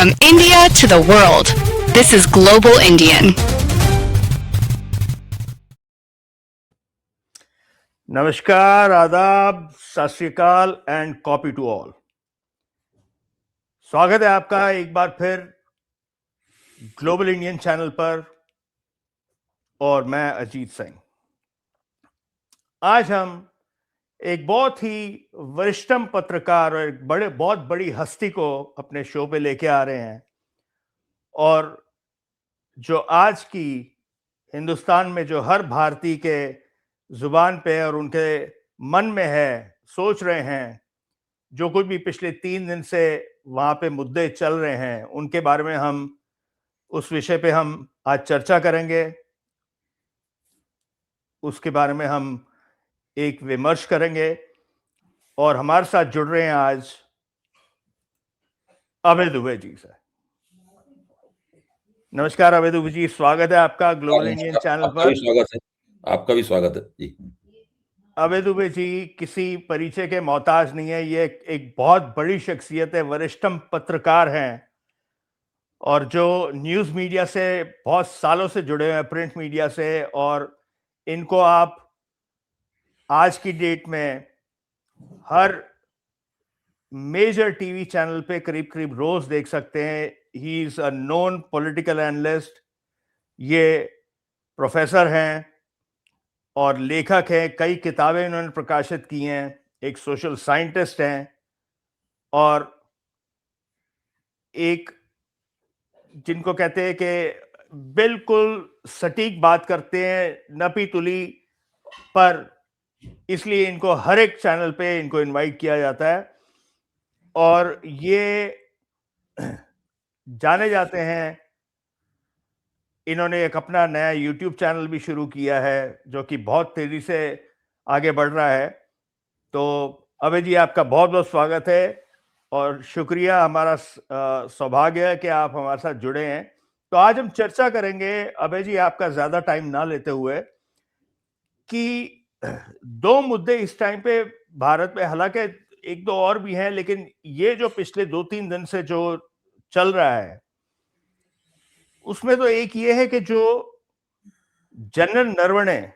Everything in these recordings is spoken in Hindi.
From India to the world, this is Global Indian. नमस्कार, आदाब, सत श्री अकाल एंड कॉपी टू ऑल। स्वागत है आपका एक बार फिर ग्लोबल इंडियन चैनल पर और मैं अजीत सिंह। आज हम एक बहुत ही वरिष्ठतम पत्रकार और एक बहुत बड़ी हस्ती को अपने शो पे लेके आ रहे हैं और जो आज की हिंदुस्तान में जो हर भारतीय के जुबान पे और उनके मन में है, सोच रहे हैं, जो कुछ भी पिछले 3 दिन से वहां पे मुद्दे चल रहे हैं, उनके बारे में हम उस विषय पे हम आज चर्चा करेंगे। उसके बारे में हम एक विमर्श करेंगे और हमारे साथ जुड़ रहे हैं आज अभय दुबे जी से। नमस्कार अभय दुबे जी, स्वागत है आपका ग्लोबल इंडियन चैनल पर। आपका भी स्वागत है जी। अभय दुबे जी किसी परिचय के मोहताज नहीं है, ये एक बहुत बड़ी शख्सियत है, वरिष्ठतम पत्रकार हैं और जो न्यूज़ मीडिया से बहुत सालों से जुड़े हुए हैं, प्रिंट मीडिया से, और इनको आप आज की डेट में हर मेजर टीवी चैनल पे करीब करीब रोज देख सकते हैं। He is a known political analyst, ये प्रोफेसर हैं और लेखक हैं, कई किताबें इन्होंने प्रकाशित की हैं, एक सोशल साइंटिस्ट हैं और एक जिनको कहते हैं कि बिल्कुल सटीक बात करते हैं, नपी तुली पर, इसलिए इनको हर एक चैनल पे इनको इनवाइट किया जाता है और ये जाने जाते हैं। इन्होंने एक अपना नया यूट्यूब चैनल भी शुरू किया है जो कि बहुत तेजी से आगे बढ़ रहा है। तो अभय जी, आपका बहुत बहुत स्वागत है और शुक्रिया, हमारा सौभाग्य है कि आप हमारे साथ जुड़े हैं। तो आज हम चर्चा करेंगे अभय जी, आपका ज्यादा टाइम ना लेते हुए, कि 2 मुद्दे इस टाइम पे भारत में, हालांकि 1-2 और भी हैं, लेकिन ये जो पिछले 2-3 दिन से जो चल रहा है उसमें तो एक ये है कि जो जनरल नरवणे,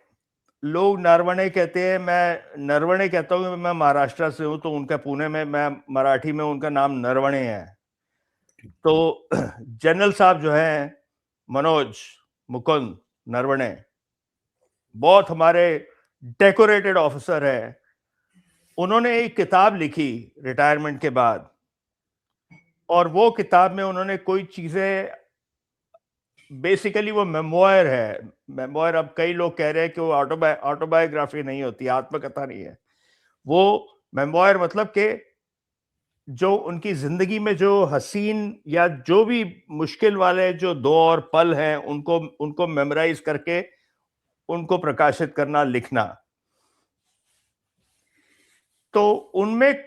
लोग नरवणे कहते हैं, मैं नरवणे कहता हूँ, मैं महाराष्ट्र से हूं तो उनका पुणे में, मैं मराठी में उनका नाम नरवणे है। तो जनरल साहब जो हैं मनोज मुकुंद नरवणे, बहुत हमारे डेकोरेटेड ऑफिसर है। उन्होंने एक किताब लिखी रिटायरमेंट के बाद और वो किताब में उन्होंने कोई चीजें, बेसिकली वो मेमोयर है। मेमोयर, अब कई लोग कह रहे हैं कि वो ऑटोबायोग्राफी नहीं होती, आत्मकथा नहीं है। वो मेमोयर मतलब कि जो उनकी जिंदगी में जो हसीन या जो भी मुश्किल वाले जो दौर पल हैं, उनको मेमोराइज करके उनको प्रकाशित करना, लिखना। तो उनमें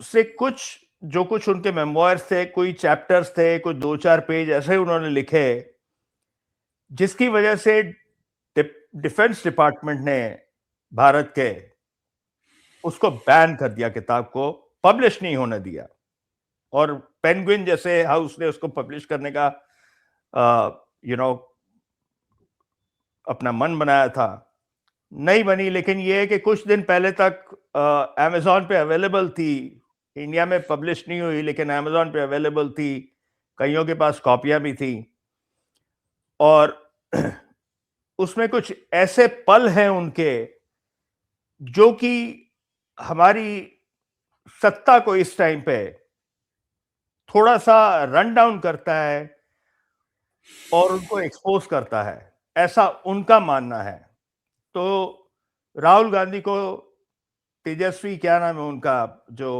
से कुछ, जो कुछ उनके मेमोयर्स थे, कोई चैप्टर्स थे, कोई 2-4 पेज ऐसे उन्होंने लिखे, जिसकी वजह से डिफेंस डिपार्टमेंट ने भारत के उसको बैन कर दिया, किताब को पब्लिश नहीं होने दिया। और पेंगुइन जैसे हाउस ने उसको पब्लिश करने का अपना मन बनाया था, नहीं बनी। लेकिन ये है कि कुछ दिन पहले तक अमेज़न पे अवेलेबल थी, इंडिया में पब्लिश नहीं हुई लेकिन अमेज़न पे अवेलेबल थी, कईयों के पास कॉपियां भी थी। और उसमें कुछ ऐसे पल हैं उनके जो कि हमारी सत्ता को इस टाइम पे थोड़ा सा रन डाउन करता है और उनको एक्सपोज करता है, ऐसा उनका मानना है। तो राहुल गांधी को, तेजस्वी क्या नाम है उनका, जो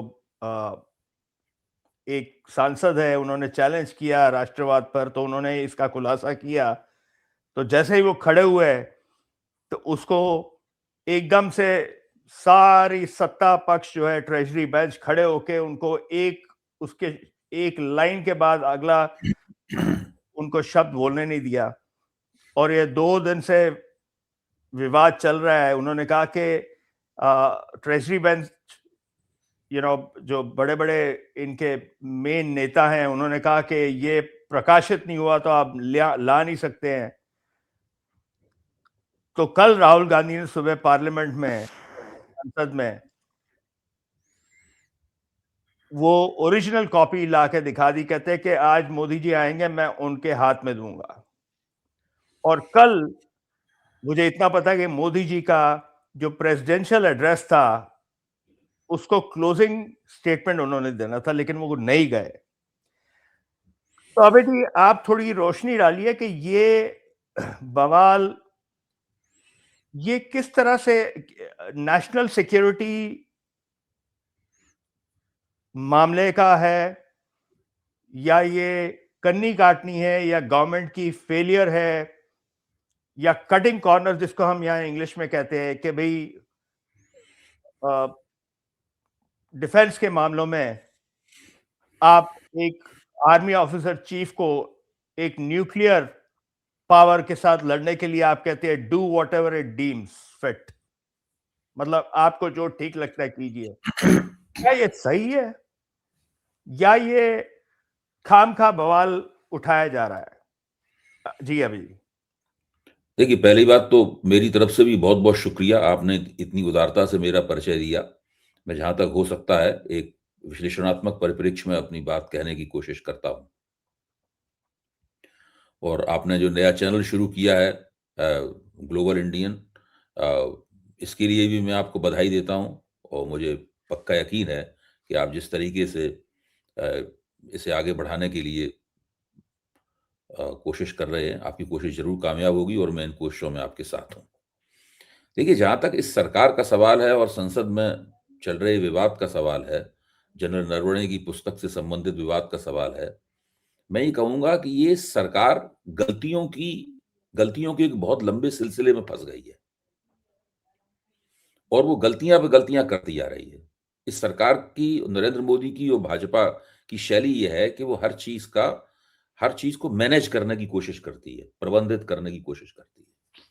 एक सांसद है, उन्होंने चैलेंज किया राष्ट्रवाद पर, तो उन्होंने इसका खुलासा किया। तो जैसे ही वो खड़े हुए तो उसको एकदम से सारी सत्ता पक्ष जो है, ट्रेजरी बेंच, खड़े होके उनको उसके एक लाइन के बाद अगला उनको शब्द बोलने नहीं दिया। और ये 2 दिन से विवाद चल रहा है। उन्होंने कहा कि ट्रेजरी बेंच जो बड़े बड़े इनके मेन नेता हैं उन्होंने कहा कि ये प्रकाशित नहीं हुआ तो आप ला नहीं सकते हैं। तो कल राहुल गांधी ने सुबह पार्लियामेंट में, संसद में, वो ओरिजिनल कॉपी ला के दिखा दी। कहते हैं कि आज मोदी जी आएंगे, मैं उनके हाथ में दूंगा। और कल मुझे इतना पता है कि मोदी जी का जो प्रेसिडेंशियल एड्रेस था उसको क्लोजिंग स्टेटमेंट उन्होंने देना था, लेकिन वो नहीं गए। तो अबे जी आप थोड़ी रोशनी डालिए कि ये बवाल ये किस तरह से नेशनल सिक्योरिटी मामले का है, या ये कन्नी काटनी है, या गवर्नमेंट की फेलियर है, या कटिंग कॉर्नर जिसको हम यहाँ इंग्लिश में कहते हैं कि भाई डिफेंस के मामलों में आप एक आर्मी ऑफिसर चीफ को एक न्यूक्लियर पावर के साथ लड़ने के लिए आप कहते हैं do what ever it deems fit, मतलब आपको जो ठीक लगता है कीजिए। क्या ये सही है या ये खामखा बवाल उठाया जा रहा है? जी अभी देखिए, पहली बात तो मेरी तरफ से भी बहुत बहुत शुक्रिया, आपने इतनी उदारता से मेरा परिचय दिया। मैं जहां तक हो सकता है एक विश्लेषणात्मक परिप्रेक्ष्य में अपनी बात कहने की कोशिश करता हूं। और आपने जो नया चैनल शुरू किया है ग्लोबल इंडियन, इसके लिए भी मैं आपको बधाई देता हूं। और मुझे पक्का यकीन है कि आप जिस तरीके से इसे आगे बढ़ाने के लिए कोशिश कर रहे हैं, आपकी कोशिश जरूर कामयाब होगी और मैं इन कोशिशों में आपके साथ हूं। देखिए, जहां तक इस सरकार का सवाल है और संसद में चल रहे विवाद का सवाल है, जनरल नरवणे की पुस्तक से संबंधित विवाद का सवाल है, मैं ये कहूंगा कि ये सरकार गलतियों के एक बहुत लंबे सिलसिले में फंस गई है और वो गलतियां पे गलतियां करती जा रही है। इस सरकार की, नरेंद्र मोदी की और भाजपा की शैली ये है कि वो हर चीज को मैनेज करने की कोशिश करती है, प्रबंधित करने की कोशिश करती है।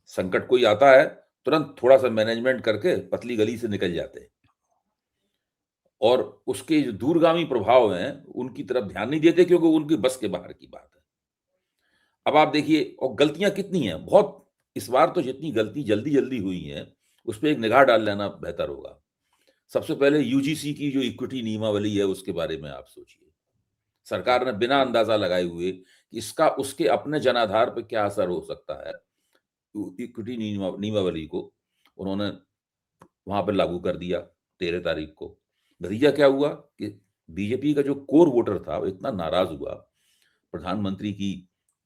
संकट कोई आता है, तुरंत थोड़ा सा मैनेजमेंट करके पतली गली से निकल जाते हैं और उसके जो दूरगामी प्रभाव हैं उनकी तरफ ध्यान नहीं देते, क्योंकि उनकी बस के बाहर की बात है। अब आप देखिए, और गलतियां कितनी हैं, बहुत। इस बार तो जितनी गलती जल्दी जल्दी हुई है उस पर एक निगाह डाल लेना बेहतर होगा। सबसे पहले यूजीसी की जो इक्विटी नियमावली है उसके बारे में आप सोचिए। सरकार ने बिना अंदाजा लगाए हुए कि इसका उसके अपने जनाधार पर क्या असर हो सकता है, इक्विटी नियमावली को उन्होंने वहां पर लागू कर दिया 13 तारीख को। नतीजा क्या हुआ कि बीजेपी का जो कोर वोटर था वो इतना नाराज हुआ, प्रधानमंत्री की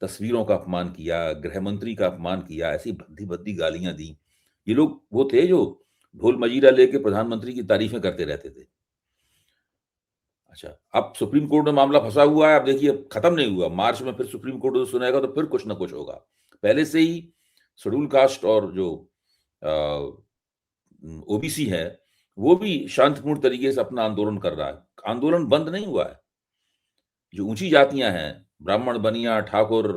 तस्वीरों का अपमान किया, गृह मंत्री का अपमान किया, ऐसी भद्दी भद्दी गालियां दी। ये लोग वो थे जो ढोल मजीरा लेके प्रधानमंत्री की तारीफें करते रहते थे। अच्छा, अब सुप्रीम कोर्ट में मामला फंसा हुआ है। अब देखिए, खत्म नहीं हुआ, मार्च में फिर सुप्रीम कोर्ट सुनेगा तो फिर कुछ ना कुछ होगा। पहले से ही शेड्यूल कास्ट और जो ओबीसी है वो भी शांतिपूर्ण तरीके से अपना आंदोलन कर रहा है। आंदोलन बंद नहीं हुआ है। जो ऊंची जातियां हैं, ब्राह्मण, बनिया, ठाकुर,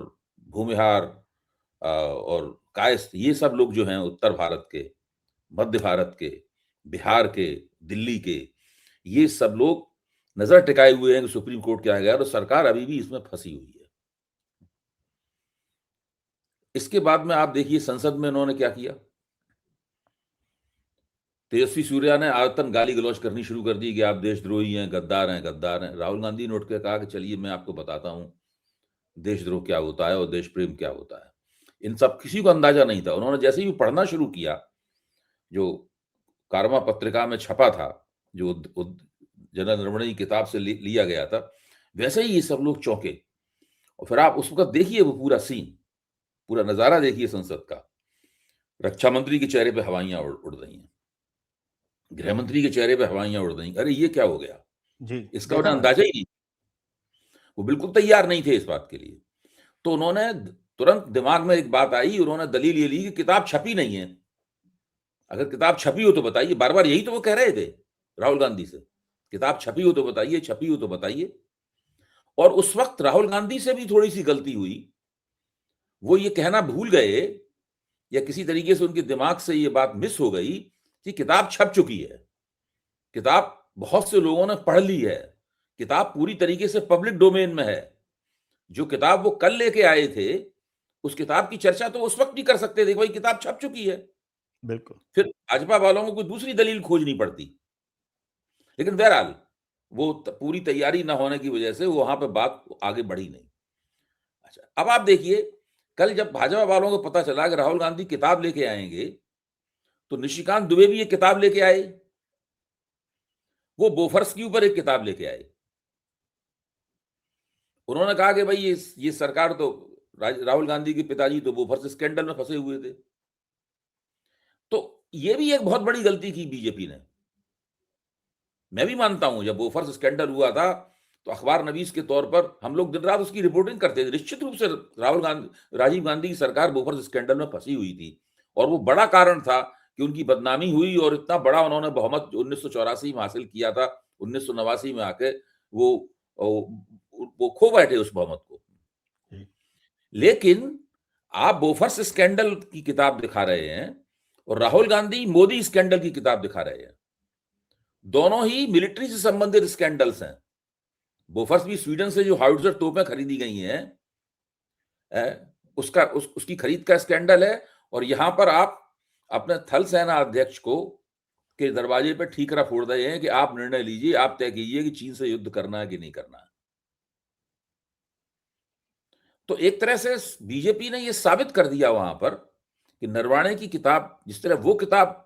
भूमिहार और कायस्थ, ये सब लोग जो हैं उत्तर भारत के, मध्य भारत के, बिहार के, दिल्ली के, ये सब लोग नजर टिकाए हुए हैं कि सुप्रीम कोर्ट क्या गया, तो सरकार अभी भी इसमें फंसी हुई है। इसके बाद में आप देखिए संसद में इन्होंने क्या किया। तेजस्वी सूर्या ने आयतन गाली गलौज करनी शुरू कर दी कि आप देशद्रोही हैं, गद्दार हैं, गद्दार हैं। राहुल गांधी ने उठ के कहा कि चलिए मैं आपको बताता हूं देशद्रोह क्या होता है और देश प्रेम क्या होता है। इन सब किसी को अंदाजा नहीं था। उन्होंने जैसे ही पढ़ना शुरू किया, जो कारमा पत्रिका में छपा था, जो जनरल नरवणे की किताब से लिया गया था, वैसे ही ये सब लोग चौंके। और फिर आप उस वक्त देखिए वो पूरा सीन, पूरा नजारा देखिए संसद का। रक्षा मंत्री के चेहरे पे हवाइयां उड़ रही हैं, गृह मंत्री के चेहरे पे हवाइयां उड़ रही। अरे ये क्या हो गया जी, इसका उन्हें अंदाजा ही नहीं। वो बिल्कुल तैयार नहीं थे इस बात के लिए। तो उन्होंने तुरंत, दिमाग में एक बात आई, उन्होंने दलील ये ली कि किताब छपी नहीं है। अगर किताब छपी हो तो बताइए। बार बार यही तो वो कह रहे थे राहुल गांधी से, किताब छपी हो तो बताइए, छपी हो तो बताइए। और उस वक्त राहुल गांधी से भी थोड़ी सी गलती हुई। वो ये कहना भूल गए या किसी तरीके से उनके दिमाग से ये बात मिस हो गई कि किताब छप चुकी है। किताब बहुत से लोगों ने पढ़ ली है, किताब पूरी तरीके से पब्लिक डोमेन में है। जो किताब वो कल लेके आए थे, उस किताब की चर्चा तो उस वक्त भी कर सकते थे, भाई किताब छप चुकी है। बिल्कुल। फिर भाजपा वालों को कोई दूसरी दलील खोजनी पड़ती। लेकिन बहरहाल वो पूरी तैयारी ना होने की वजह से वहां पे बात आगे बढ़ी नहीं। अच्छा, अब आप देखिए, कल जब भाजपा वालों को पता चला कि राहुल गांधी किताब लेके आएंगे, तो निशिकांत दुबे भी एक किताब लेके आए। वो बोफर्स के ऊपर एक किताब लेके आए। उन्होंने कहा कि भाई ये सरकार तो, राहुल गांधी के पिताजी तो बोफर्स स्कैंडल में फंसे हुए थे। तो ये भी एक बहुत बड़ी गलती की बीजेपी ने। मैं भी मानता हूं, जब बोफर्स स्कैंडल हुआ था तो अखबार नवीस के तौर पर हम लोग दिन रात उसकी रिपोर्टिंग करते थे। निश्चित रूप से राजीव गांधी की सरकार बोफर्स स्कैंडल में फंसी हुई थी, और वो बड़ा कारण था कि उनकी बदनामी हुई, और इतना बड़ा उन्होंने बहुमत 1984 में हासिल किया था, 1989 में आके वो खो बैठे उस बहुमत को। लेकिन आप बोफर्स स्कैंडल की किताब दिखा रहे हैं और राहुल गांधी मोदी स्कैंडल की किताब दिखा रहे हैं। दोनों ही मिलिट्री से संबंधित स्कैंडल्स हैं। बोफर्स भी स्वीडन से जो हाउट्जर तोपें खरीदी गई हैं, उसकी खरीद का स्कैंडल है, और यहां पर आप अपने थल सेना अध्यक्ष को के दरवाजे पर ठीकरा फोड़ रहे हैं कि आप निर्णय लीजिए, आप तय कीजिए कि चीन से युद्ध करना है कि नहीं करना है। तो एक तरह से बीजेपी ने यह साबित कर दिया वहां पर कि नरवाणे की किताब, जिस तरह वो किताब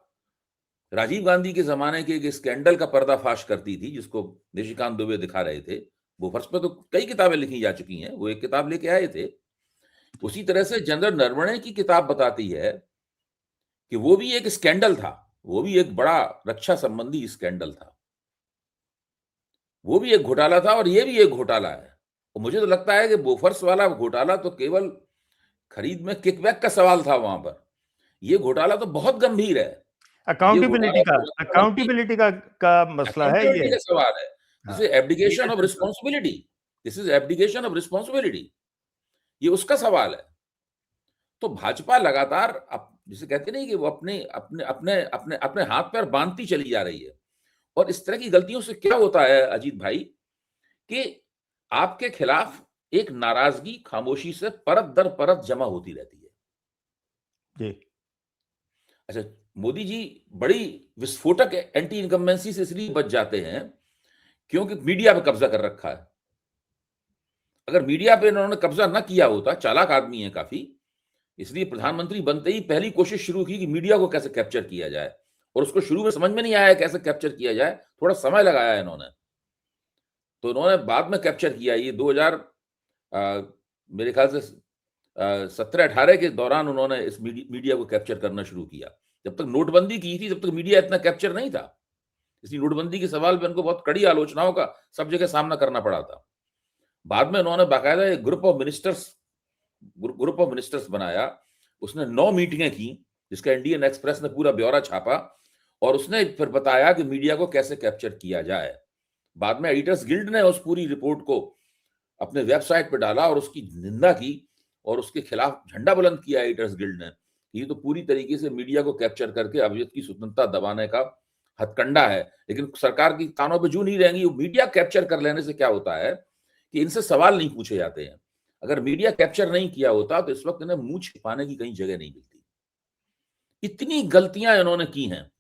राजीव गांधी के जमाने के एक स्कैंडल का पर्दाफाश करती थी, जिसको निशिकांत दुबे दिखा रहे थे, बोफर्स पे तो कई किताबें लिखी जा चुकी हैं, वो एक किताब लेके आए थे। उसी तरह से जनरल नरवणे की किताब बताती है कि वो भी एक स्कैंडल था, वो भी एक बड़ा रक्षा संबंधी स्कैंडल था, वो भी एक घोटाला था, और ये भी एक घोटाला है। और मुझे तो लगता है कि बोफर्स वाला घोटाला तो केवल खरीद में किकबैक का सवाल था वहां पर। ये घोटाला तो बहुत गंभीर है। अकाउंटेबिलिटी का मसला है ये। का सवाल है। This is abdication of responsibility. This is abdication of responsibility. ये उसका सवाल है। तो भाजपा लगातार जिसे कहते नहीं कि वो अपने अपने अपने अपने अपने हाथ पैर बांधती चली जा रही है। और इस तरह की गलतियों से क्या होता है अजीत भाई, कि आपके खिलाफ एक नाराजगी खामोशी से परत दर परत जमा होती रहती है। जी। अच्छा, मोदी जी बड़ी विस्फोटक एंटी इनकम्बेंसी से इसलिए बच जाते हैं क्योंकि मीडिया पे कब्जा कर रखा है। अगर मीडिया पे इन्होंने कब्जा ना किया होता, चालाक आदमी है काफी, इसलिए प्रधानमंत्री बनते ही पहली कोशिश शुरू की कि मीडिया को कैसे कैप्चर किया जाए, और उसको शुरू में समझ में नहीं आया कैसे कैप्चर किया जाए, थोड़ा समय लगाया इन्होंने। तो इन्होंने बाद में कैप्चर किया। ये 2000 मेरे ख्याल से 17-18 के दौरान उन्होंने इस मीडिया को कैप्चर करना शुरू किया। जब तक नोटबंदी की थी, तब तक मीडिया इतना कैप्चर नहीं था, इसलिए नोटबंदी के सवाल पे उनको बहुत कड़ी आलोचनाओं का सब जगह सामना करना पड़ा था। बाद में उन्होंने बाकायदा एक ग्रुप ऑफ मिनिस्टर्स बनाया। उसने 9 मीटिंगें की, जिसका इंडियन एक्सप्रेस ने पूरा ब्यौरा छापा, और उसने फिर बताया कि मीडिया को कैसे कैप्चर किया जाए। बाद में एडिटर्स गिल्ड ने उस पूरी रिपोर्ट को अपने वेबसाइट पर डाला और उसकी निंदा की, और उसके खिलाफ झंडा बुलंद किया एडिटर्स गिल्ड ने। ये तो पूरी तरीके से मीडिया को कैप्चर करके अभिव्यक्ति की स्वतंत्रता दबाने का हथकंडा है। लेकिन सरकार की कानों पे जू नहीं रहेंगी। मीडिया कैप्चर कर लेने से क्या होता है कि इनसे सवाल नहीं पूछे जाते हैं। अगर मीडिया कैप्चर नहीं किया होता तो इस वक्त इन्हें मुंह छिपाने की कहीं जगह नहीं मिलती। इतनी गलतियां इन्होंने की हैं,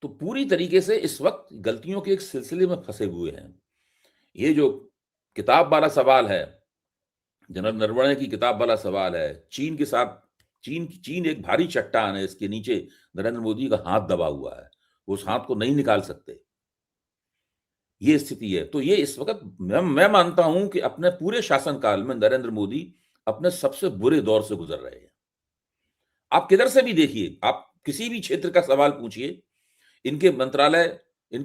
तो पूरी तरीके से इस वक्त गलतियों के एक सिलसिले में फंसे हुए हैं। ये जो किताब वाला सवाल है, जनरल नरवणे की किताब वाला सवाल है, चीन के साथ, चीन एक भारी चट्टान है, इसके नीचे नरेंद्र मोदी का हाथ दबा हुआ है, वो उस हाथ को नहीं निकाल सकते, ये स्थिति है। तो ये इस वक्त मैं मानता हूं कि अपने पूरे शासनकाल में नरेंद्र मोदी अपने सबसे बुरे दौर से गुजर रहे हैं। आप किधर से भी देखिए, आप किसी भी क्षेत्र का सवाल पूछिए, इनके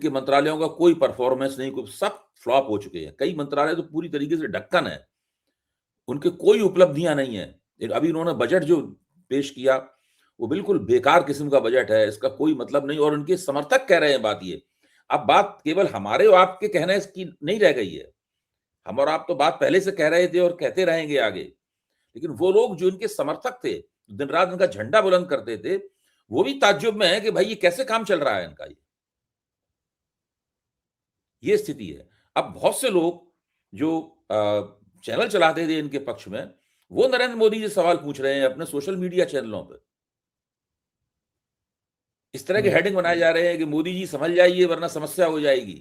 मंत्रालयों का कोई परफॉर्मेंस नहीं, सब फ्लॉप हो चुके हैं। कई मंत्रालय तो पूरी तरीके से ढक्कन है, उनके कोई उपलब्धियां नहीं है। अभी उन्होंने बजट जो पेश किया वो बिल्कुल बेकार किस्म का बजट है, इसका कोई मतलब नहीं। और उनके समर्थक कह रहे हैं बात ये, अब बात केवल हमारे और आपके कहने की नहीं रह गई है। हम और आप तो बात पहले से कह रहे थे और कहते रहेंगे आगे, लेकिन वो लोग जो इनके समर्थक थे, दिन रात इनका झंडा बुलंद करते थे, वो भी ताज्जुब में है कि भाई ये कैसे काम चल रहा है इनका। ये ये स्थिति है। अब बहुत से लोग जो चैनल चलाते थे इनके पक्ष में, वो नरेंद्र मोदी से सवाल पूछ रहे हैं अपने सोशल मीडिया चैनलों पे। इस तरह के हेडिंग बनाए जा रहे हैं कि मोदी जी संभल जाइए वरना समस्या हो जाएगी।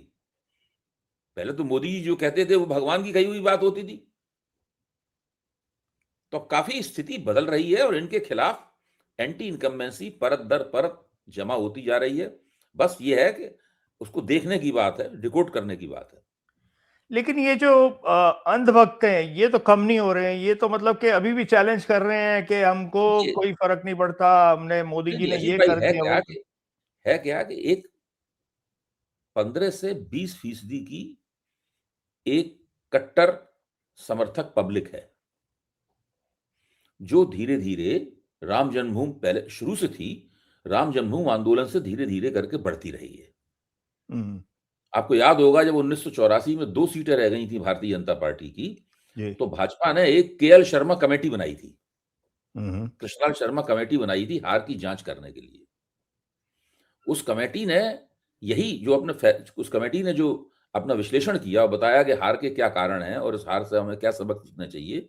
पहले तो मोदी जी जो कहते थे वो भगवान की कही हुई बात होती थी। तो अब काफी स्थिति बदल रही है और इनके खिलाफ एंटी इनकम्बेंसी परत दर परत जमा होती जा रही है। बस ये है कि उसको देखने की बात है, डिकोड करने की बात है। लेकिन ये जो अंधभक्त हैं ये तो कम नहीं हो रहे हैं, ये तो मतलब कि अभी भी चैलेंज कर रहे हैं कि हमको ये कोई फर्क नहीं पड़ता, हमने मोदी जी नहीं, ने अजीत ये भाई कर दिया वो। है क्या कि एक 15 से 20% की एक कट्टर समर्थक पब्लिक है जो धीरे धीरे राम जन्मभूमि पहले शुरू से थी, राम जन्मभूमि आंदोलन से धीरे धीरे करके बढ़ती रही है। हम्म, आपको याद होगा जब 1984 में 2 सीटें रह गई थी भारतीय जनता पार्टी की, जी, तो भाजपा ने एक केएल शर्मा कमेटी बनाई थी, हम्म, कृष्णलाल शर्मा कमेटी बनाई थी हार की जांच करने के लिए। उस कमेटी ने उस कमेटी ने जो अपना विश्लेषण किया और बताया कि हार के क्या कारण हैं और इस हार से हमें क्या सबक सीखना चाहिए,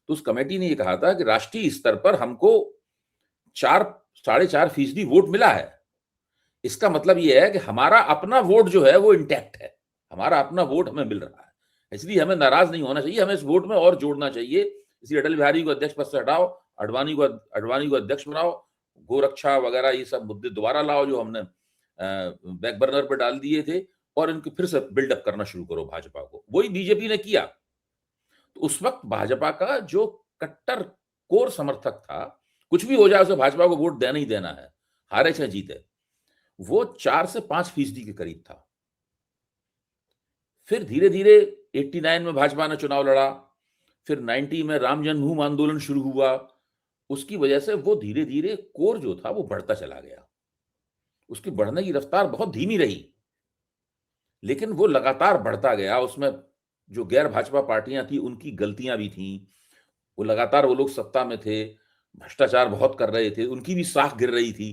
तो उस कमेटी ने ये कहा था कि राष्ट्रीय स्तर पर हमको 4-4.5% वोट मिला है। इसका मतलब ये है कि हमारा अपना वोट जो है वो इंटैक्ट है, हमारा अपना वोट हमें मिल रहा है, इसलिए हमें नाराज नहीं होना चाहिए, हमें इस वोट में और जोड़ना चाहिए। इसलिए अटल बिहारी को अध्यक्ष पद से हटाओ, अडवाणी को अध्यक्ष बनाओ, गोरक्षा वगैरह ये सब मुद्दे दोबारा लाओ जो हमने बैक बर्नर पर डाल दिए थे, और इनके फिर से बिल्डअप करना शुरू करो भाजपा को। वही बीजेपी ने किया। तो उस वक्त भाजपा का जो कट्टर कोर समर्थक था, कुछ भी हो जाए उसे भाजपा को वोट देना ही देना है, हारे चाहे जीते, वो 4 से 5% के करीब था। फिर धीरे धीरे 89 में भाजपा ने चुनाव लड़ा, फिर 90 में राम जन्मभूमि आंदोलन शुरू हुआ, उसकी वजह से वो धीरे धीरे कोर जो था वो बढ़ता चला गया। उसकी बढ़ने की रफ्तार बहुत धीमी रही, लेकिन वो लगातार बढ़ता गया। उसमें जो गैर भाजपा पार्टियां थी उनकी गलतियां भी थी, वो लगातार वो लोग सत्ता में थे, भ्रष्टाचार बहुत कर रहे थे, उनकी भी साख गिर रही थी।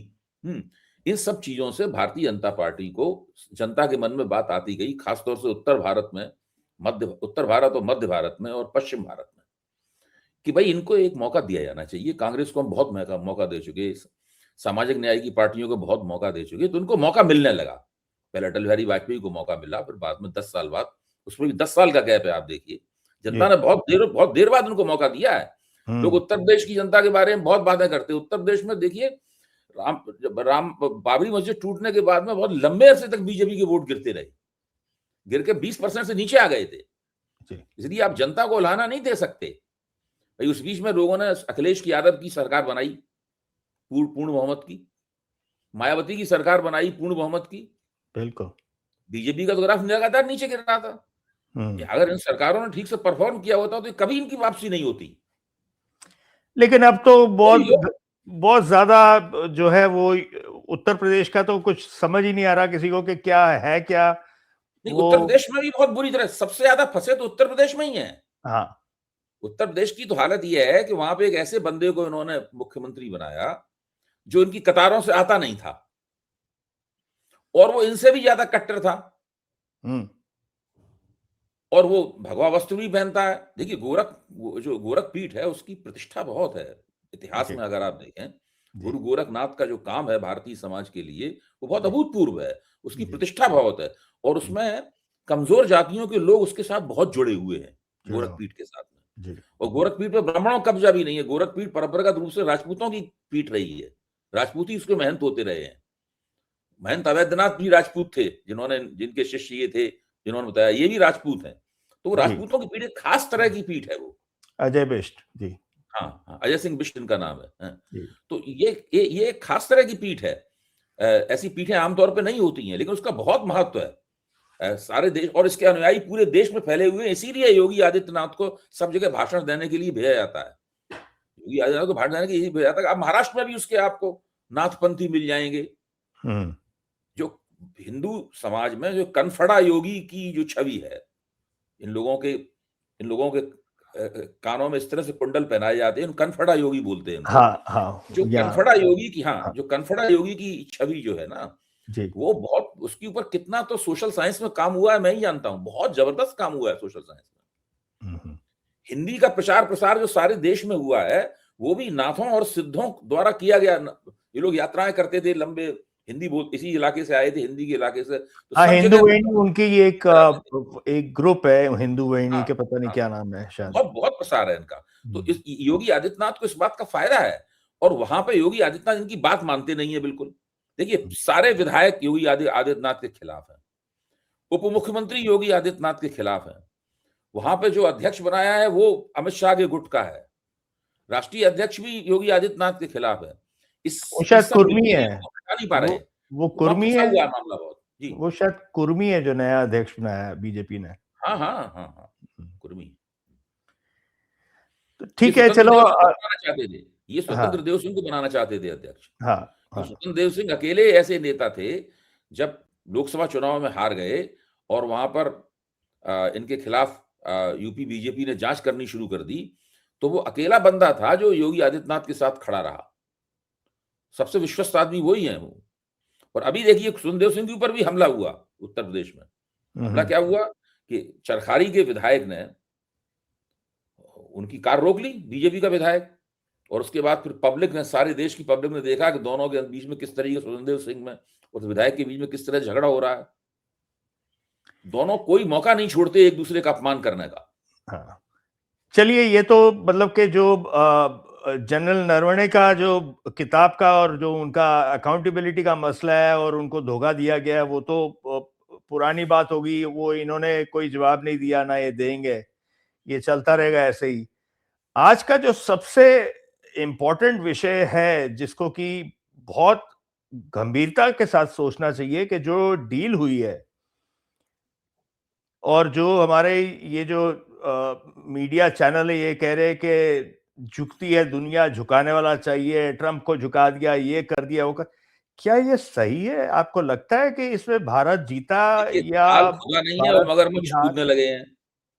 इन सब चीजों से भारतीय जनता पार्टी को जनता के मन में बात आती गई, खासतौर से उत्तर भारत और मध्य भारत में और पश्चिम भारत में, कि भाई इनको एक मौका दिया जाना चाहिए। कांग्रेस को हम बहुत मौका दे चुके, सामाजिक न्याय की पार्टियों को बहुत मौका दे चुके, तो उनको मौका मिलने लगा। पहले अटल बिहारी वाजपेयी को मौका मिला, फिर बाद में 10 साल बाद, उसमें भी 10 साल का गैप है। आप देखिए, जनता ने बहुत देर बाद उनको मौका दिया है। लोग उत्तर प्रदेश की जनता के बारे में बहुत बातें करते हैं। उत्तर प्रदेश में देखिए, बाबरी मस्जिद टूटने के बाद में बहुत लंबे अरसे तक बीजेपी के वोट गिरते रहे, गिर के 20% से नीचे आ गए थे। इसलिए आप जनता को लाना नहीं दे सकते भाई। उस बीच में लोगों ने अखिलेश यादव की सरकार बनाई पूर्ण बहुमत की, मायावती की सरकार बनाई पूर्ण बहुमत की, बिल्कुल। बीजेपी का तो ग्राफ लगातार नीचे गिर रहा था। अगर इन सरकारों ने ठीक से परफॉर्म किया होता तो कभी इनकी वापसी नहीं होती। लेकिन अब तो बहुत ज्यादा जो है वो उत्तर प्रदेश का तो कुछ समझ ही नहीं आ रहा किसी को कि क्या है क्या। नहीं, उत्तर प्रदेश में भी बहुत बुरी तरह सबसे ज्यादा फंसे तो उत्तर प्रदेश में ही है। हाँ, उत्तर प्रदेश की तो हालत यह है कि वहां पे एक ऐसे बंदे को इन्होंने मुख्यमंत्री बनाया जो इनकी कतारों से आता नहीं था, और वो इनसे भी ज्यादा कट्टर था, और वो भगवा वस्त्र भी पहनता है। देखिए, जो गोरख पीठ है उसकी प्रतिष्ठा बहुत है इतिहास में। अगर आप देखें, गुरु गोरखनाथ का जो काम है भारतीय समाज के लिए वो बहुत अभूतपूर्व है, उसकी प्रतिष्ठा बहुत है, और उसमें कमजोर जातियों के लोग उसके साथ बहुत जुड़े हुए हैं, गोरखपीठ के साथ में। और गोरखपीठ पर ब्राह्मणों का कब्जा भी नहीं है। गोरखपीठ परंपरागत रूप से राजपूतों की पीठ रही है, राजपूती उसके महंत होते रहे हैं। महंत अवैधनाथ भी राजपूत थे, जिनके शिष्य ये थे, जिन्होंने बताया ये भी राजपूत हैं। तो वो राजपूतों की पीठ एक खास तरह की पीठ है। वो अजय बिष्ट जी, हाँ, अजय सिंह बिष्ट इनका नाम है। तो ये एक खास तरह की पीठ है। ऐसी पीठें आमतौर पे नहीं होती हैं, लेकिन उसका बहुत महत्व है सारे देश, और इसके अनुयायी पूरे देश में फैले हुए हैं। इसीलिए योगी आदित्यनाथ को सब जगह भाषण देने के लिए भेजा जाता है। योगी आदित्यनाथ को भाषण देने के लिए भेजा जाता है। आप महाराष्ट्र में भी उसके आपको नाथपंथी मिल जाएंगे। जो हिंदू समाज में जो कनफड़ा योगी की जो छवि है, इन लोगों के कानों में इस तरह से कुंडल पहनाए जाते हैं, कनफड़ा योगी बोलते हैं। हाँ, जो कनफड़ा योगी की जो कनफड़ा योगी की छवि जो है ना, जी। वो बहुत उसके ऊपर कितना तो सोशल साइंस में काम हुआ है मैं ही जानता हूं, बहुत जबरदस्त काम हुआ है सोशल साइंस में। हिंदी का प्रचार प्रसार जो सारे देश में हुआ है वो भी नाथों और सिद्धों द्वारा किया गया। ये लोग यात्राएं करते थे, लंबे हिंदी बोल इसी इलाके से आए थे, हिंदी के इलाके से, तो हाँ, सब हिंदू जगह वाहिनी उनकी एक कराते थे। एक ग्रुप है हिंदू वाहिनी हाँ, के, पता नहीं हाँ, क्या नाम है शायद। बहुत बहुत प्रसार है इनका। तो इस योगी आदित्यनाथ को इस बात का फायदा है, और वहां पे योगी आदित्यनाथ इनकी बात मानते नहीं है बिल्कुल। देखिए सारे विधायक योगी आदित्यनाथ के खिलाफ हैं, उप मुख्यमंत्री योगी आदित्यनाथ के खिलाफ हैं, वहां पे जो अध्यक्ष बनाया है वो अमित शाह के गुट का है, राष्ट्रीय अध्यक्ष भी योगी आदित्यनाथ के खिलाफ है। वो शायद इस सब कुर्मी मिट्टी है। को हटा नहीं पा रहे वो हैं। वो तो वहां कुर्मी फंसा है। हुआ है मामला बहुत। जी वो शायद कुर्मी है जो नया अध्यक्ष बनाया है बीजेपी ने। हाँ हाँ हाँ हाँ, कुर्मी। तो ये ठीक है, स्वतंत्र चलो। देव सिंह को बनाना चाहते थे, ये हाँ, स्वतंत्र देव सिंह को बनाना चाहते थे अध्यक्ष। हाँ, तो हाँ। स्वतंत्र देव सिंह अकेले ऐसे नेता थे, जब लोकसभा चुनाव में हार गए और वहां पर इनके खिलाफ यूपी बीजेपी ने जांच करनी शुरू कर दी, तो वो अकेला बंदा था जो योगी आदित्यनाथ के साथ खड़ा रहा। सबसे विश्वस्त आदमी वही है वो। और अभी देखिए सुखदेव सिंह के ऊपर भी हमला हुआ उत्तर प्रदेश में। हमला क्या हुआ कि चरखारी के विधायक ने उनकी कार रोक ली, बीजेपी का विधायक, और उसके बाद फिर पब्लिक ने, सारे देश की पब्लिक ने देखा कि दोनों के बीच में किस तरीके, सुखदेव सिंह में उस विधायक के बीच में किस तरह झगड़ा हो रहा है। दोनों कोई मौका नहीं छोड़ते एक दूसरे का अपमान करने का। हाँ, चलिए, ये तो मतलब कि जो जनरल नरवणे का जो किताब का और जो उनका अकाउंटेबिलिटी का मसला है और उनको धोखा दिया गया है, वो तो पुरानी बात होगी। वो इन्होंने कोई जवाब नहीं दिया, ना ये देंगे, ये चलता रहेगा ऐसे ही। आज का जो सबसे इम्पोर्टेंट विषय है जिसको कि बहुत गंभीरता के साथ सोचना चाहिए, कि जो डील हुई है और जो हमारे ये जो मीडिया चैनल है ये कह रहे हैं कि झुकती है दुनिया, झुकाने वाला चाहिए, ट्रंप को झुका दिया, ये कर दिया, वो कर, क्या ये सही है? आपको लगता है कि इसमें भारत जीता देखिए या ताल खुदा नहीं है और भारत की मगरमच्छ हार? कूदने लगे हैं।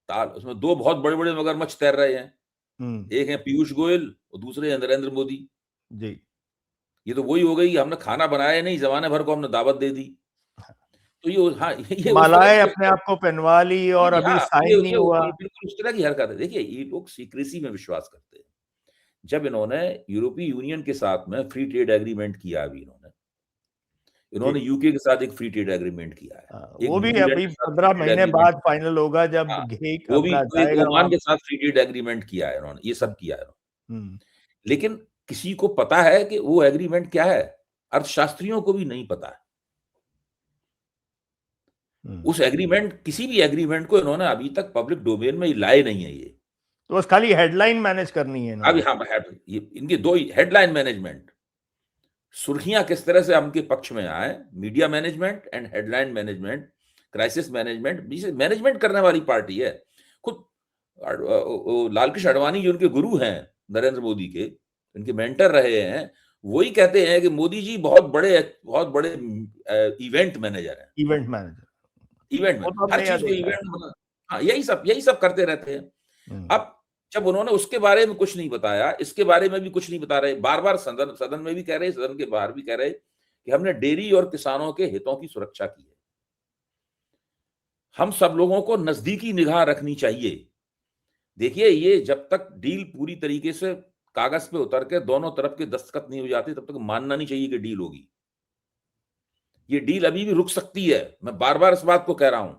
ताल उसमें दो बहुत बड़े बड़े मगरमच्छ तैर रहे हैं, हम्म। एक है पीयूष गोयल और दूसरे हैं नरेंद्र मोदी। जी। ये तो वही हो गई, हमने खाना बनाया नहीं, जमाने भर को हमने दावत दे दी। तो ये हाँ ये उस तरह मालाएं की अपने आप को पहनवा ली और अभी हाँ, साइन नहीं हुआ। ये बिल्कुल उस तरह की हरकत है। देखिए ये लोग सीक्रेसी में विश्वास करते हैं। जब इन्होंने यूरोपीय यूनियन के साथ में फ्री ट्रेड एग्रीमेंट किया, अभी जी। इन्होंने यूके के साथ एक फ्री ट्रेड एग्रीमेंट किया है, एक वो भी न्यूजीलैंड अभी के साथ फ्री 15 ट्रेड महीने एग्रीमेंट बाद किया फाइनल होगा है। जब हाँ, घेक वो भी अपना तो एक जाएगा ओमान वहां। के साथ फ्री ट्रेड एग्रीमेंट किया है इन्होंने, ये सब किया है इन्होंने। हम्म। लेकिन किसी को पता है कि वो एग्रीमेंट क्या है? अर्थशास्त्रियों को भी नहीं पता है। उस एग्रीमेंट, किसी भी एग्रीमेंट को इन्होंने अभी तक पब्लिक डोमेन में लाए नहीं है ये। तो बस खाली हेडलाइन मैनेज करनी है अब इन्होंने। हाँ, ये इनके दो हेडलाइन मैनेजमेंट, सुर्खियां किस तरह से हमके पक्ष में आए, media management and headline management, crisis management. Management करने वाली पार्टी है खुद। लालकृष्ण आडवाणी जो उनके गुरु हैं, नरेंद्र मोदी के, इनके मेंटर रहे हैं, वही कहते हैं कि मोदी जी बहुत बड़े इवेंट मैनेजर हैं। Event manager. इवेंट में वो तो हर हमने यहाँ चीज को देखा है। इवेंट बना, हाँ यही सब करते रहते हैं। अब जब उन्होंने उसके बारे में कुछ नहीं बताया, इसके बारे में भी कुछ नहीं बता रहे, बार बार सदन में भी कह रहे, सदन के बाहर भी कह रहे कि हमने डेयरी और किसानों के हितों की सुरक्षा की है। हम सब लोगों को नजदीकी निगाह रखनी चाहिए। देखिए ये जब तक डील पूरी तरीके से कागज पे उतर के दोनों तरफ के दस्तखत नहीं हो जाते, तब तक मानना नहीं चाहिए कि डील होगी। ये डील अभी भी रुक सकती है, मैं बार बार इस बात को कह रहा हूं।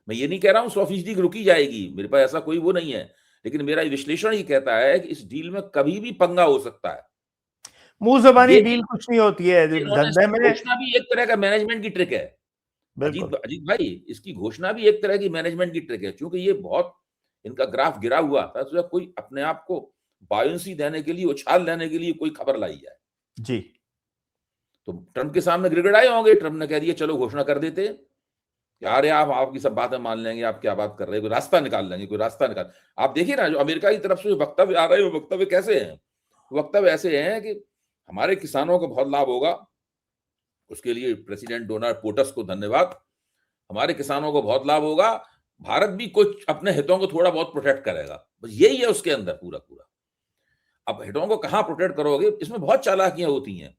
मैं ये नहीं कह रहा हूं 100% रुकी जाएगी, मेरे पास ऐसा कोई वो नहीं है, लेकिन मेरा विश्लेषण ये कहता है कि इस डील में कभी भी पंगा हो सकता है। मुंह जबानी ये डील कुछ नहीं होती है इन्होंने धंधे इसकी में। घोषणा भी एक तरह का मैनेजमेंट की ट्रिक है। बिल्कुल। अजीत भाई, इसकी घोषणा भी एक तरह की मैनेजमेंट की ट्रिक है, क्योंकि ये बहुत, इनका ग्राफ गिरा हुआ था, तो कोई अपने आप को बायोंसी देने के लिए, उछाल लेने के लिए कोई खबर लाई जाए। जी। तो ट्रंप के सामने गिड़गिड़ाए होंगे, ट्रंप ने कह दिया चलो घोषणा कर देते यार, आप आपकी सब बातें मान लेंगे, आप क्या बात कर रहे हैं, कोई रास्ता निकाल लेंगे, कोई रास्ता निकाल। आप देखिए ना, जो अमेरिका की तरफ से जो वक्तव्य आ रहे हैं, वो वक्तव्य कैसे हैं? वक्तव्य ऐसे हैं कि हमारे किसानों को बहुत लाभ होगा, उसके लिए प्रेसिडेंट डोनाल्ड पोटस को धन्यवाद, हमारे किसानों को बहुत लाभ होगा, भारत भी कुछ अपने हितों को थोड़ा बहुत प्रोटेक्ट करेगा, बस यही है उसके अंदर पूरा पूरा। अब हितों को कहां प्रोटेक्ट करोगे, इसमें बहुत चालाकियां होती हैं।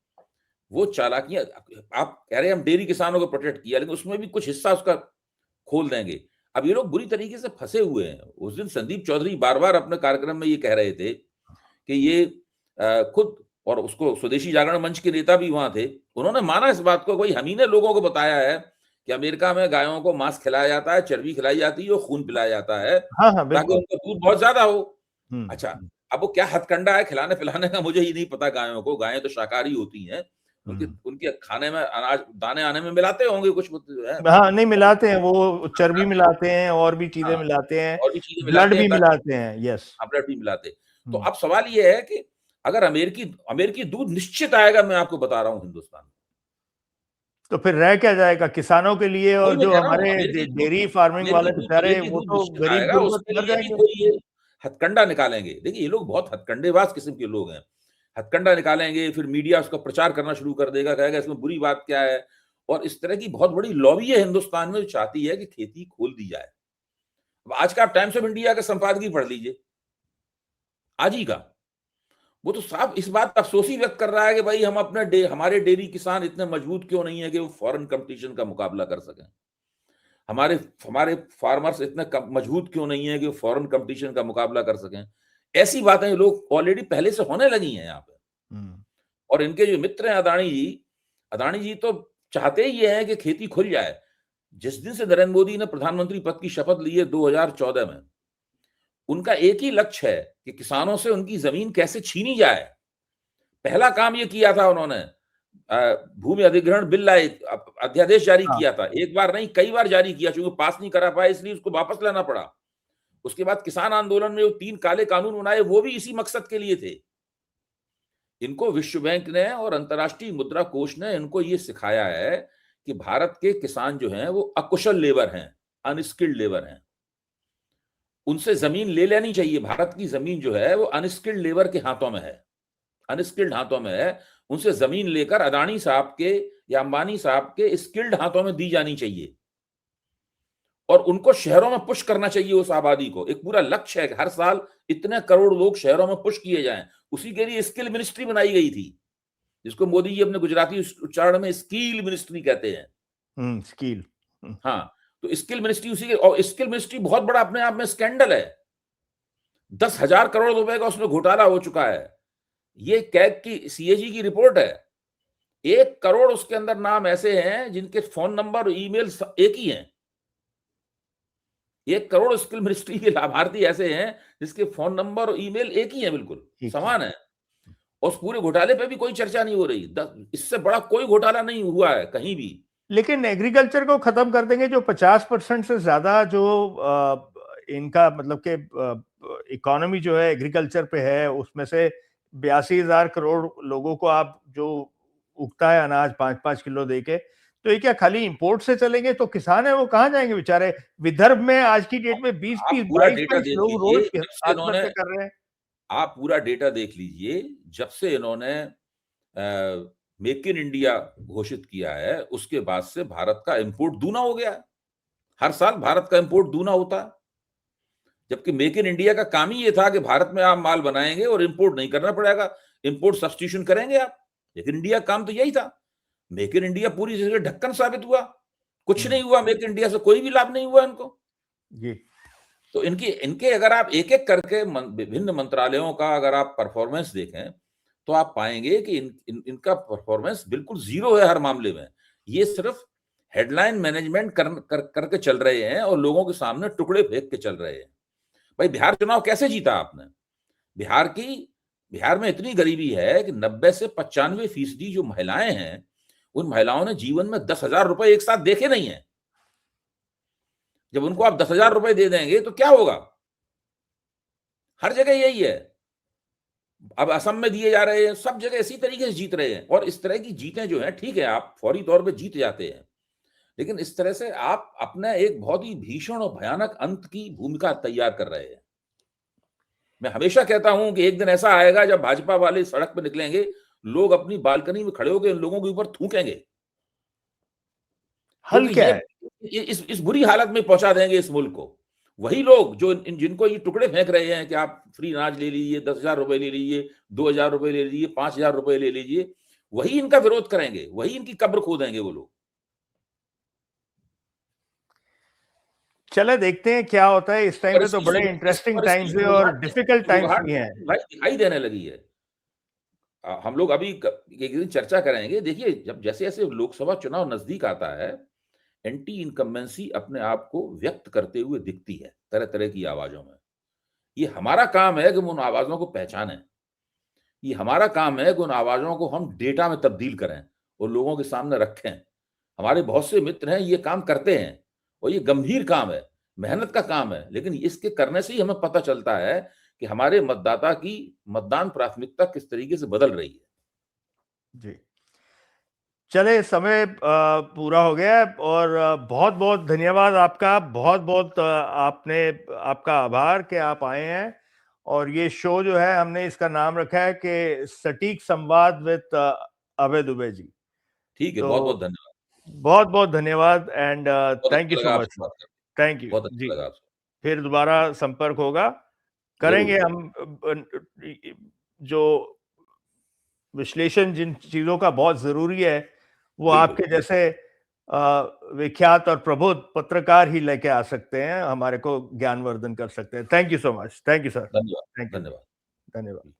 वो चालाकियां, आप कह रहे हैं हम डेयरी किसानों को प्रोटेक्ट किया, लेकिन उसमें भी कुछ हिस्सा उसका खोल देंगे। अब ये लोग बुरी तरीके से फंसे हुए हैं। उस दिन संदीप चौधरी बार बार अपने कार्यक्रम में ये कह रहे थे कि ये खुद, और उसको स्वदेशी जागरण मंच के नेता भी वहां थे, उन्होंने माना इस बात को, भाई हम ही ने लोगों को बताया है कि अमेरिका में गायों को मांस खिलाया जाता है, चर्बी खिलाई जाती है और खून पिलाया जाता है हाँ हाँ ताकि बिल्कुल। उनका दूध बहुत ज्यादा हो। अच्छा, हम्म। अब वो क्या हथकंडा है खिलाने पिलाने का, मुझे ही नहीं पता। गायों को, गायें तो शाकाहारी होती हैं, उनके हम्म। उनके खाने में अनाज दाने आने में मिलाते होंगे कुछ है। हाँ नहीं मिलाते हैं, वो चर्बी मिलाते हैं और भी चीजें हाँ, मिलाते हैं, और भी चीजें ब्लड मिलाते हैं भी ताकि मिलाते हैं। यस। ब्लड भी मिलाते। तो अब सवाल ये है कि अगर अमेरिकी अमेरिकी दूध निश्चित आएगा, मैं आपको बता रहा हूं हिंदुस्तान में। तो फिर रह क्या जाएगा किसानों के लिए, वही और मैं जो कह रहा हूं, हमारे डेयरी फार्मिंग वाले बेचारे, अमेरिकी वो दूध तो निश्चित गरीब आएगा, गुरबत उसके मर लिए भी जाएंगे। कोई ये हथकंडा निकालेंगे। देखिए ये लोग बहुत हथकंडेबाज किस्म के लोग हैं। हथकंडा निकालेंगे, फिर मीडिया उसका प्रचार करना शुरू कर देगा, कहेगा इसमें बुरी बात क्या है। और इस तरह की बहुत बड़ी लॉबी है हिंदुस्तान में जो चाहती है कि खेती खोल दी जाए। अब आज का आप टाइम्स ऑफ इंडिया का संपादकीय पढ़ लीजिए, आज ही का, वो तो साफ इस बात का अफसोस ही व्यक्त कर रहा है कि भाई हम हमारे डेयरी किसान इतने मजबूत क्यों नहीं है कि वो फॉरेन कंपटीशन का मुकाबला कर सकें। हमारे हमारे फार्मर्स इतने मजबूत क्यों नहीं है कि वो फॉरेन कंपटीशन का मुकाबला कर सकें। ऐसी बातें ये लोग ऑलरेडी पहले से होने लगी हैं यहाँ पे। और इनके जो मित्र हैं अदानी जी तो चाहते ही ये हैं कि खेती खुल जाए। जिस दिन से नरेंद्र मोदी ने प्रधानमंत्री पद की शपथ ली है 2014 में, उनका एक ही लक्ष्य है कि किसानों से उनकी जमीन कैसे छीनी जाए। पहला काम ये किया था उन्होंने, भूमि अधिग्रहण बिल लाए, अध्यादेश जारी हाँ। किया था। एक बार नहीं, कई बार जारी किया, चूंकि पास नहीं करा पाए इसलिए उसको वापस लेना पड़ा। उसके बाद किसान आंदोलन में वो 3 काले कानून बनाए, वो भी इसी मकसद के लिए थे। इनको विश्व बैंक ने और अंतर्राष्ट्रीय मुद्रा कोष ने इनको ये सिखाया है कि भारत के किसान जो हैं वो अकुशल लेबर हैं, अनस्किल्ड लेबर हैं। उनसे जमीन ले लेनी चाहिए। भारत की जमीन जो है वो अनस्किल्ड लेबर के हाथों में है, अनस्किल्ड हाथों में है। उनसे जमीन लेकर अदानी साहब के या अंबानी साहब के स्किल्ड हाथों में दी जानी चाहिए और उनको शहरों में पुश करना चाहिए। उस आबादी को एक पूरा लक्ष्य है कि हर साल इतने करोड़ लोग शहरों में पुश किए जाएं। उसी के लिए स्किल मिनिस्ट्री बनाई गई थी, जिसको मोदी जी अपने गुजराती उच्चारण में स्किल मिनिस्ट्री कहते हैं। स्किल। हाँ, तो स्किल मिनिस्ट्री उसी के, और स्किल मिनिस्ट्री बहुत बड़ा अपने आप में स्कैंडल है। 10,000 करोड़ रुपए का उसमें घोटाला हो चुका है। ये कैग की सीएजी की रिपोर्ट है। 1 करोड़ उसके अंदर नाम ऐसे हैं जिनके फोन नंबर ईमेल एक ही हैं। 1 करोड़ स्किल मिनिस्ट्री के लाभार्थी ऐसे हैं जिसके फोन नंबर और ईमेल एक ही है, बिल्कुल समान है। और उस पूरे घोटाले पे भी कोई चर्चा नहीं हो रही। इससे बड़ा कोई घोटाला नहीं हुआ है कहीं भी। लेकिन एग्रीकल्चर को खत्म कर देंगे, जो 50% से ज्यादा जो इनका मतलब कि इकोनॉमी जो है एग्रीकल्चर पे है, उसमें से 82,000 करोड़ लोगों को आप जो उगता है अनाज 5-5 किलो दे के, तो ये क्या खाली इंपोर्ट से चलेंगे? तो किसान है वो कहाँ जाएंगे बेचारे? विदर्भ में आज की डेट में 20-20 आप पूरा डेटा 22-22 देख लोग लीजिए, रोज जब से इन्होंने आत्महत्या कर रहे हैं। आप पूरा डेटा देख लीजिए, जब से इन्होंने मेक इन इंडिया घोषित किया है, उसके बाद से भारत का इंपोर्ट दूना हो गया है। हर साल भारत का इंपोर्ट दूना होता है, जबकि मेक इन इंडिया का काम ही ये था कि भारत में आप माल बनाएंगे और इंपोर्ट नहीं करना पड़ेगा, इंपोर्ट सब्स्टिट्यूशन करेंगे आप। मेक इन इंडिया काम तो यही था। मेक इन इंडिया पूरी जगह ढक्कन साबित हुआ, कुछ नहीं हुआ। मेक इन इंडिया से कोई भी लाभ नहीं हुआ इनको जी। तो इनके अगर आप एक एक करके विभिन्न मंत्रालयों का अगर आप परफॉर्मेंस देखें तो आप पाएंगे कि इनका परफॉर्मेंस बिल्कुल जीरो है हर मामले में। ये सिर्फ हेडलाइन मैनेजमेंट करके चल रहे हैं और लोगों के सामने टुकड़े फेंक के चल रहे हैं। भाई बिहार चुनाव कैसे जीता आपने? बिहार में इतनी गरीबी है कि 90 से 95% जो महिलाएं हैं, उन महिलाओं ने जीवन में 10,000 रुपए एक साथ देखे नहीं है। जब उनको आप 10,000 रुपए दे देंगे तो क्या होगा? हर जगह यही है। अब असम में दिए जा रहे हैं, सब जगह इसी तरीके से जीत रहे हैं। और इस तरह की जीतें जो हैं, ठीक है आप फौरी तौर पे जीत जाते हैं, लेकिन इस तरह से आप अपना एक बहुत ही भीषण और भयानक अंत की भूमिका तैयार कर रहे हैं। मैं हमेशा कहता हूं कि एक दिन ऐसा आएगा जब भाजपा वाले सड़क पर निकलेंगे, लोग अपनी बालकनी में खड़े होकर इन लोगों के ऊपर थूकेंगे। हल क्या है? इस बुरी हालत में पहुंचा देंगे इस मुल्क को वही लोग जो जिनको ये टुकड़े फेंक रहे हैं कि आप फ्री अनाज ले लीजिए, 10,000 रुपए ले लीजिए, 2,000 रुपए ले लीजिए, 5,000 रुपए ले लीजिए। वही इनका विरोध करेंगे, वही इनकी कब्र खोदेंगे वो लोग। चले देखते हैं क्या होता है। इस टाइम और पे तो इसकी बड़े शुरू इंटरेस्टिंग और इसकी टाइम्स है और डिफिकल्ट टाइम्स शुरुआत भी हैं। भाई दिखाई देने लगी है। हम लोग अभी एक दिन चर्चा करेंगे। देखिए, जब जैसे-जैसे लोकसभा चुनाव नजदीक आता है, एंटी इनकम्बेंसी अपने आप को व्यक्त करते हुए दिखती है, तरह-तरह की आवाजों में। ये हमारा काम है कि हम उन आवाजों को पहचानें। ये हमारा काम है कि उन आवाजों को हम डेटा में तब्दील करें और लोगों के सामने रखें। हमारे बहुत से मित्र हैं, ये काम करते हैं और ये गंभीर काम है, मेहनत का काम है, लेकिन इसके करने से ही हमें पता चलता है कि हमारे मतदाता की मतदान प्राथमिकता किस तरीके से बदल रही है। जी। चले, समय पूरा हो गया है और बहुत-बहुत धन्यवाद आपका। बहुत-बहुत आपका आभार कि आप आए हैं। और ये शो जो है हमने इसका नाम रखा है कि सटीक संवाद विद अभय दुबे जी। ठीक है, तो बहुत-बहुत धन्यवाद। बहुत-बहुत धन्यवाद एंड बहुत थैंक अच्छा यू सो लगा मच। आपसे बात करके। थैंक यू बहुत जी। अच्छा लगा आपसे। फिर दोबारा संपर्क होगा, ज़रूर, करेंगे ज़रूर। हम। जो विश्लेषण जिन चीजों का बहुत जरूरी है वो बिल्कुल। आपके जैसे विख्यात और प्रबुद्ध पत्रकार ही लेके आ सकते हैं, हमारे को ज्ञानवर्धन कर सकते हैं। Thank you so much. Thank you sir. धन्यवाद, थैंक यू। धन्यवाद। धन्यवाद।